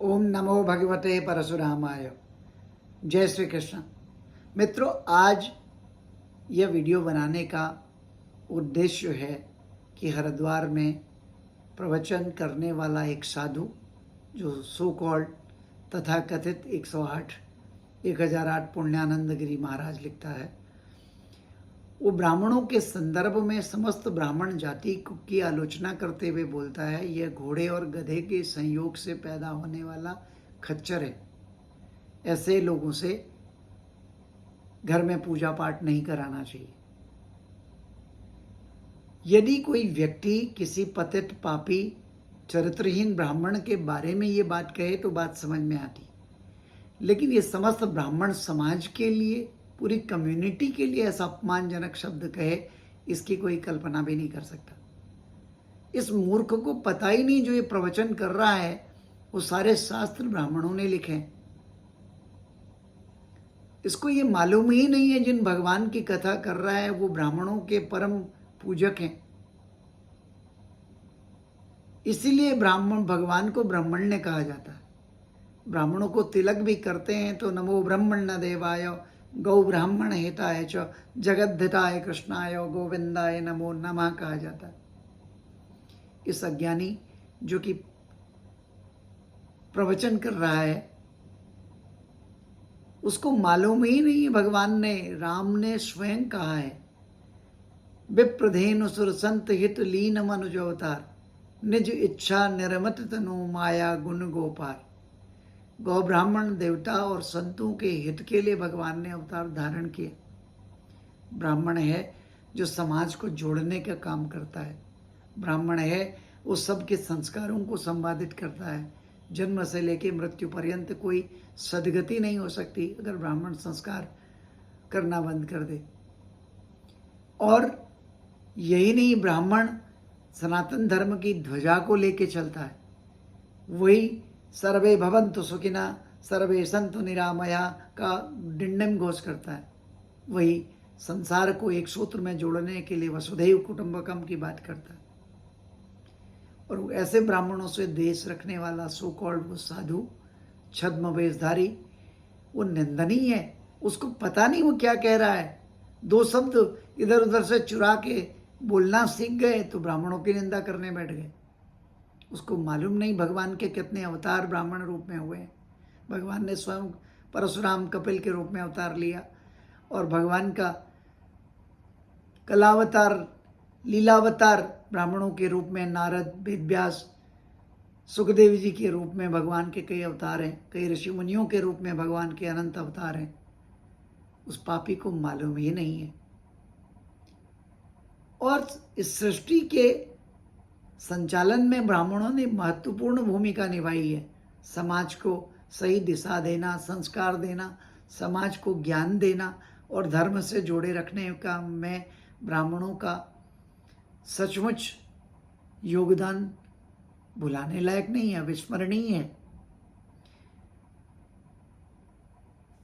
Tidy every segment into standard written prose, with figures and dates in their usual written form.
ओम नमो भगवते परशुरामाय। जय श्री कृष्ण। मित्रों, आज यह वीडियो बनाने का उद्देश्य है कि हरिद्वार में प्रवचन करने वाला एक साधु, जो सो कॉल्ड तथाकथित 1008 पुण्यानंद गिरी महाराज लिखता है, वो ब्राह्मणों के संदर्भ में समस्त ब्राह्मण जाति की आलोचना करते हुए बोलता है, यह घोड़े और गधे के संयोग से पैदा होने वाला खच्चर है। ऐसे लोगों से घर में पूजा पाठ नहीं कराना चाहिए। यदि कोई व्यक्ति किसी पतित पापी चरित्रहीन ब्राह्मण के बारे में ये बात कहे तो बात समझ में आती, लेकिन ये समस्त ब्राह्मण समाज के लिए, पूरी कम्युनिटी के लिए ऐसा अपमानजनक शब्द कहे, इसकी कोई कल्पना भी नहीं कर सकता। इस मूर्ख को पता ही नहीं जो ये प्रवचन कर रहा है वो सारे शास्त्र ब्राह्मणों ने लिखे हैं। इसको ये मालूम ही नहीं है जिन भगवान की कथा कर रहा है वो ब्राह्मणों के परम पूजक हैं। इसीलिए ब्राह्मण भगवान को ब्राह्मण्य कहा जाता है। ब्राह्मणों को तिलक भी करते हैं तो नमो ब्रह्मण्य देवाय गौ ब्राह्मण हिताय च जगद्धिताय कृष्णाय गोविंदाय नमो नमः कहा जाता है। इस अज्ञानी जो कि प्रवचन कर रहा है उसको मालूम ही नहीं, भगवान ने, राम ने स्वयं कहा है, विप्रधेनु सुर संत हित लीन मनुज अवतार, निज इच्छा निर्मत तनु माया गुण गोपार। गौ ब्राह्मण देवता और संतों के हित के लिए भगवान ने अवतार धारण किया। ब्राह्मण है जो समाज को जोड़ने का काम करता है। ब्राह्मण है वो सबके संस्कारों को संपादित करता है। जन्म से लेकर मृत्यु पर्यंत कोई सदगति नहीं हो सकती अगर ब्राह्मण संस्कार करना बंद कर दे। और यही नहीं, ब्राह्मण सनातन धर्म की ध्वजा को लेके चलता है। वही सर्वे भवन्तु सुखिना सर्वे सन्तु निरामया का डिंडम घोष करता है। वही संसार को एक सूत्र में जोड़ने के लिए वसुधैव कुटुंबकम की बात करता है। और ऐसे ब्राह्मणों से देश रखने वाला सो कॉल्ड वो साधु छद्म वेशधारी, वो निंदनीय है। उसको पता नहीं वो क्या कह रहा है। दो शब्द इधर उधर से चुरा के बोलना सीख गए तो ब्राह्मणों की निंदा करने बैठ गए। उसको मालूम नहीं भगवान के कितने अवतार ब्राह्मण रूप में हुए। भगवान ने स्वयं परशुराम कपिल के रूप में अवतार लिया और भगवान का कलावतार, लीलावतार ब्राह्मणों के रूप में नारद, वेदव्यास, सुखदेव जी के रूप में भगवान के कई अवतार हैं। कई ऋषि मुनियों के रूप में भगवान के अनंत अवतार हैं। उस पापी को मालूम ही नहीं है। और इस सृष्टि के संचालन में ब्राह्मणों ने महत्वपूर्ण भूमिका निभाई है। समाज को सही दिशा देना, संस्कार देना, समाज को ज्ञान देना और धर्म से जोड़े रखने का में ब्राह्मणों का सचमुच योगदान भुलाने लायक नहीं है, विस्मरणीय है।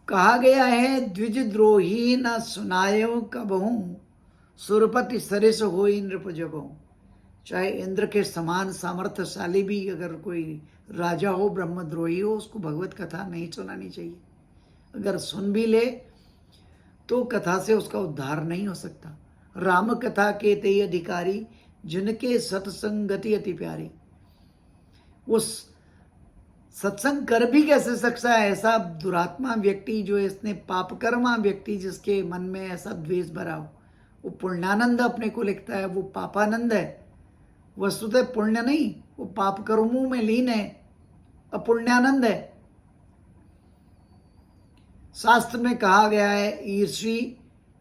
कहा गया है, द्विजद्रोही न सुनायो कबहू, सुरपति सरिस होई नृप जबहू। चाहे इंद्र के समान सामर्थ्यशाली भी अगर कोई राजा हो, ब्रह्मद्रोही हो, उसको भगवत कथा नहीं सुनानी चाहिए। अगर सुन भी ले तो कथा से उसका उद्धार नहीं हो सकता। राम कथा के ते अधिकारी, जिनके सत्संगति अति प्यारी। वो सत्संग कर भी कैसे सकता है ऐसा दुरात्मा व्यक्ति, जो इसने पापकर्मा व्यक्ति, जिसके मन में ऐसा द्वेष भरा हो। वो पुण्यानंद अपने को लिखता है, वो पापानंद है। वस्तुतः पुण्य नहीं, वो पाप कर्मों में लीन है, अपुण्यानंद है। शास्त्र में कहा गया है, ईर्षी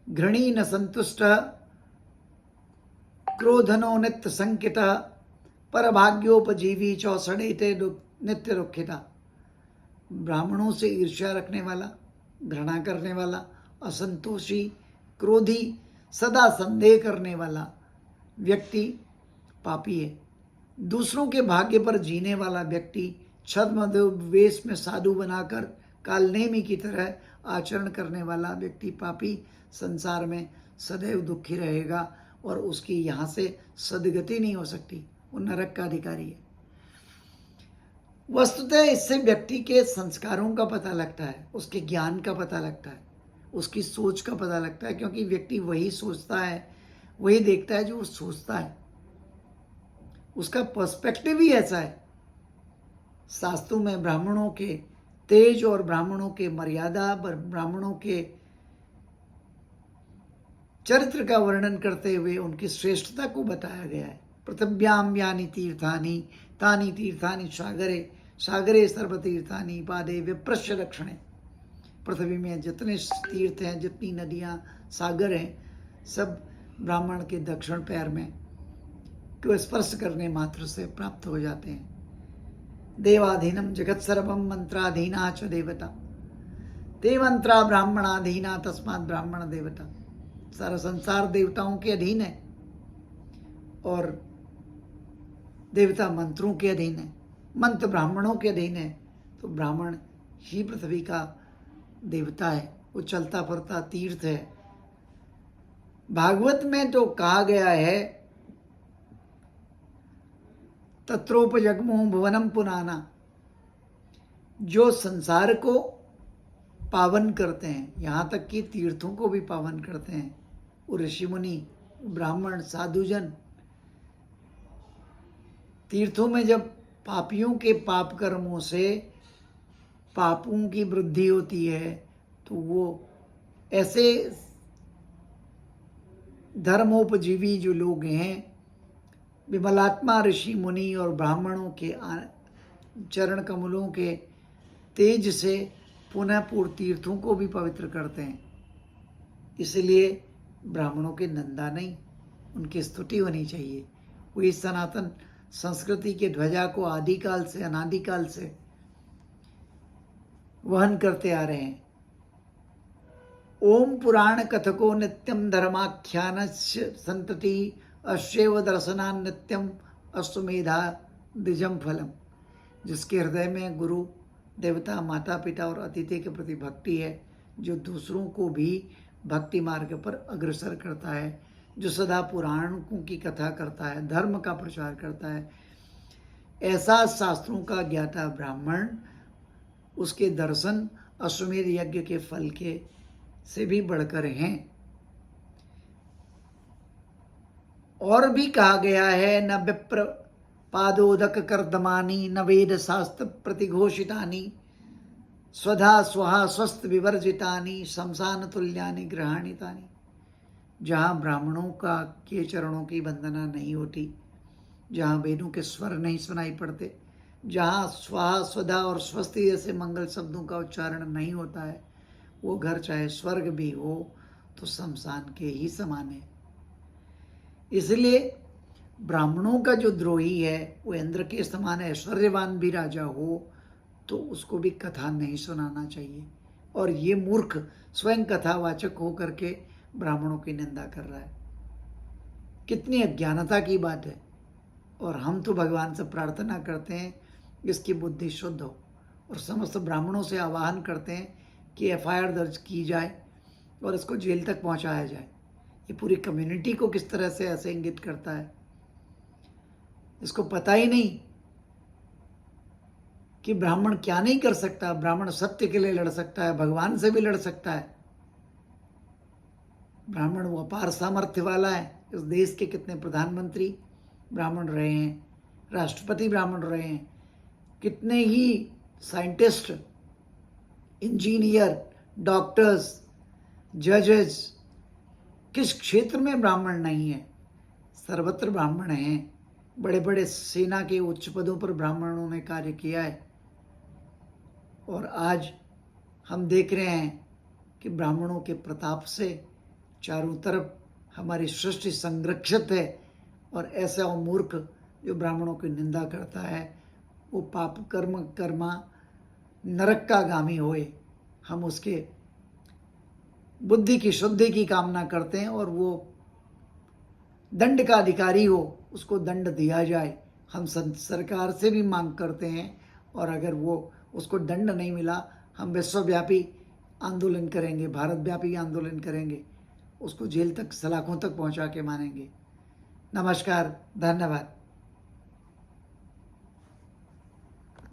घृणी न संतुष्ट, क्रोधनो नित्य संकित, पर भाग्योपजीवी चौसड़ेते नित्य दुखिता। ब्राह्मणों से ईर्ष्या रखने वाला, घृणा करने वाला, असंतोषी, क्रोधी, सदा संदेह करने वाला व्यक्ति पापी है। दूसरों के भाग्य पर जीने वाला व्यक्ति, छद्म वेश में साधु बनाकर कालनेमी की तरह आचरण करने वाला व्यक्ति पापी संसार में सदैव दुखी रहेगा और उसकी यहाँ से सदगति नहीं हो सकती। वो नरक का अधिकारी है। वस्तुतः इससे व्यक्ति के संस्कारों का पता लगता है, उसके ज्ञान का पता लगता है, उसकी सोच का पता लगता है, क्योंकि व्यक्ति वही सोचता है, वही देखता है जो वो सोचता है। उसका पर्सपेक्टिव ही ऐसा है। शास्त्रों में ब्राह्मणों के तेज और ब्राह्मणों के मर्यादा, ब्राह्मणों के चरित्र का वर्णन करते हुए उनकी श्रेष्ठता को बताया गया है। पृथिव्याम यानि तीर्थानि तानि तीर्थानि सागरे सागरे सर्वतीर्थानि पादे विप्रश्य रक्षणे। पृथ्वी में जितने तीर्थ हैं, जितनी नदियां, सागर हैं, सब ब्राह्मण के दक्षिण पैर में को स्पर्श करने मात्र से प्राप्त हो जाते हैं। देवाधीनम जगत सर्वम मंत्राधीना च देवता, ते मंत्रा ब्राह्मणाधीना तस्मात् ब्राह्मण देवता। सारा संसार देवताओं के अधीन है और देवता मंत्रों के अधीन है, मंत्र ब्राह्मणों के अधीन है। तो ब्राह्मण ही पृथ्वी का देवता है, वो चलता फिरता तीर्थ है। भागवत में तो कहा गया है, तत्रोपजग्मो भुवनम पुनाना, जो संसार को पावन करते हैं, यहाँ तक कि तीर्थों को भी पावन करते हैं, वो ऋषि मुनि, ब्राह्मण, साधुजन। तीर्थों में जब पापियों के पाप कर्मों से पापों की वृद्धि होती है, तो वो ऐसे धर्मोपजीवी जो लोग हैं, विमलात्मा ऋषि मुनि और ब्राह्मणों के चरण कमलों के तेज से पुनः पूर्व तीर्थों को भी पवित्र करते हैं। इसलिए ब्राह्मणों की निंदा नहीं, उनकी स्तुति होनी चाहिए। वो इस सनातन संस्कृति के ध्वजा को आदिकाल से, अनादिकाल से वहन करते आ रहे हैं। ओम पुराण कथको नित्यम धर्माख्यान संतति अश्वेव दर्शनान नित्यम अश्वमेधा द्विजम फलम। जिसके हृदय में गुरु, देवता, माता पिता और अतिथि के प्रति भक्ति है, जो दूसरों को भी भक्ति मार्ग पर अग्रसर करता है, जो सदा पुराणों की कथा करता है, धर्म का प्रचार करता है, ऐसा शास्त्रों का ज्ञाता ब्राह्मण, उसके दर्शन अश्वमेध यज्ञ के फल के से भी बढ़कर हैं। और भी कहा गया है, न विप्र पादोदक कर्दमानी न वेद शास्त्र प्रतिघोषितानि स्वधा स्वहा स्वस्थ विवर्जितानि शमशान तुल्यानि ग्रहाणितानि। जहाँ ब्राह्मणों का के चरणों की वंदना नहीं होती, जहाँ वेदों के स्वर नहीं सुनाई पड़ते, जहाँ स्वाहा स्वधा और स्वस्ति जैसे मंगल शब्दों का उच्चारण नहीं होता है, वो घर चाहे स्वर्ग भी हो तो शमशान के ही समान है। इसलिए ब्राह्मणों का जो द्रोही है वो इंद्र के समान ऐश्वर्यवान भी राजा हो तो उसको भी कथा नहीं सुनाना चाहिए। और ये मूर्ख स्वयं कथावाचक होकर के ब्राह्मणों की निंदा कर रहा है। कितनी अज्ञानता की बात है। और हम तो भगवान से प्रार्थना करते हैं इसकी बुद्धि शुद्ध हो, और समस्त ब्राह्मणों से आह्वान करते हैं कि एफआईआर दर्ज की जाए और इसको जेल तक पहुंचाया जाए। ये पूरी कम्युनिटी को किस तरह से ऐसे इंगित करता है, इसको पता ही नहीं कि ब्राह्मण क्या नहीं कर सकता। ब्राह्मण सत्य के लिए लड़ सकता है, भगवान से भी लड़ सकता है। ब्राह्मण वो अपार सामर्थ्य वाला है। इस देश के कितने प्रधानमंत्री ब्राह्मण रहे हैं, राष्ट्रपति ब्राह्मण रहे हैं, कितने ही साइंटिस्ट, इंजीनियर, डॉक्टर्स, जजेस, किस क्षेत्र में ब्राह्मण नहीं है? सर्वत्र ब्राह्मण हैं। बड़े बड़े सेना के उच्च पदों पर ब्राह्मणों ने कार्य किया है। और आज हम देख रहे हैं कि ब्राह्मणों के प्रताप से चारों तरफ हमारी सृष्टि संरक्षित है। और ऐसा वो मूर्ख जो ब्राह्मणों की निंदा करता है वो पाप कर्मा नरक का गामी होए। हम उसके बुद्धि की शुद्धि की कामना करते हैं और वो दंड का अधिकारी हो, उसको दंड दिया जाए। हम सरकार से भी मांग करते हैं, और अगर वो उसको दंड नहीं मिला, हम विश्वव्यापी आंदोलन करेंगे, भारतव्यापी आंदोलन करेंगे, उसको जेल तक, सलाखों तक पहुंचा के मानेंगे। नमस्कार, धन्यवाद।